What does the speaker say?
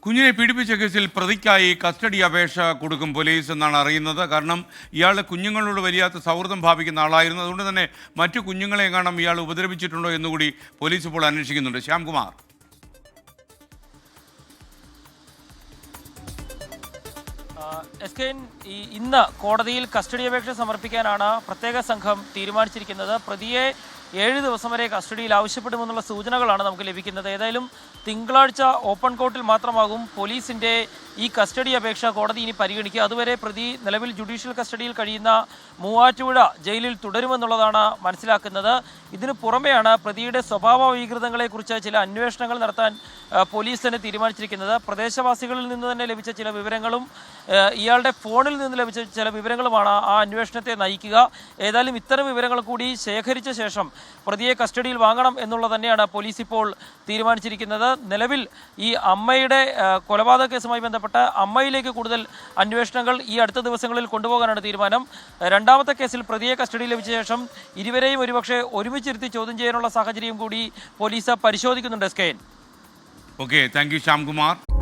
കുഞ്ഞിനെ പീഡിപ്പിച്ച കേസിൽ പ്രതിക്കായി കസ്റ്റഡി അപേക്ഷ കൊടുക്കും പോലീസ് എന്നാണ് അറിയുന്നത്. കാരണം ഇയാൾ കുഞ്ഞുങ്ങളോട് വലിയ സൗഹൃദം ഭാവിക്കുന്ന ആളായിരുന്നു. അതുകൊണ്ട് തന്നെ മറ്റു കുഞ്ഞുങ്ങളെ കാണാൻ ഇയാൾ ഉപദ്രവിച്ചിട്ടുണ്ടോ എന്നുകൂടി പോലീസ് ഇപ്പോൾ അന്വേഷിക്കുന്നുണ്ട്. ശ്യാംകുമാർ. ഇന്ന് കോടതിയിൽ കസ്റ്റഡി അപേക്ഷ സമർപ്പിക്കാനാണ് പ്രത്യേക സംഘം തീരുമാനിച്ചിരിക്കുന്നത്. പ്രതിയെ 7 ദിവസം വരെ കസ്റ്റഡിയിൽ ആവശ്യപ്പെടുമെന്നുള്ള സൂചനകളാണ് നമുക്ക് ലഭിക്കുന്നത്. ഏതായാലും തിങ്കളാഴ്ച ഓപ്പൺ കോർട്ടിൽ മാത്രമാകും പോലീസിൻ്റെ ഈ കസ്റ്റഡി അപേക്ഷ കോടതി ഇനി പരിഗണിക്കുക. അതുവരെ പ്രതി നിലവിൽ ജുഡീഷ്യൽ കസ്റ്റഡിയിൽ കഴിയുന്ന മൂവാറ്റുപുഴ ജയിലിൽ തുടരുമെന്നുള്ളതാണ് മനസ്സിലാക്കുന്നത്. ഇതിനു പുറമെയാണ് പ്രതിയുടെ സ്വഭാവ വൈകൃതങ്ങളെക്കുറിച്ച് ചില അന്വേഷണങ്ങൾ നടത്താൻ പോലീസ് തന്നെ തീരുമാനിച്ചിരിക്കുന്നത്. പ്രദേശവാസികളിൽ നിന്ന് തന്നെ ലഭിച്ച ചില വിവരങ്ങളും ഇയാളുടെ ഫോണിൽ നിന്ന് ലഭിച്ച ചില വിവരങ്ങളുമാണ് ആ അന്വേഷണത്തെ നയിക്കുക. ഏതായാലും ഇത്തരം വിവരങ്ങൾ കൂടി ശേഖരിച്ച ശേഷം പ്രതിയെ കസ്റ്റഡിയിൽ വാങ്ങണം എന്നുള്ളത് തന്നെയാണ് പോലീസ് ഇപ്പോൾ തീരുമാനിച്ചിരിക്കുന്നത്. നിലവിൽ ഈ അമ്മയുടെ കൊലപാതക കേസുമായി ബന്ധപ്പെട്ട് അമ്മയിലേക്ക് കൂടുതൽ അന്വേഷണങ്ങൾ ഈ അടുത്ത ദിവസങ്ങളിൽ കൊണ്ടുപോകാനാണ് തീരുമാനം. രണ്ടാമത്തെ കേസിൽ പ്രതിയെ കസ്റ്റഡിയിൽ ലഭിച്ച ശേഷം ഇരുവരെയും ഒരുപക്ഷെ ഒരുമിച്ചിരുത്തി ചോദ്യം ചെയ്യാനുള്ള സാഹചര്യം കൂടി പോലീസ് പരിശോധിക്കുന്നുണ്ട്. Okay, thank you Shyamkumar.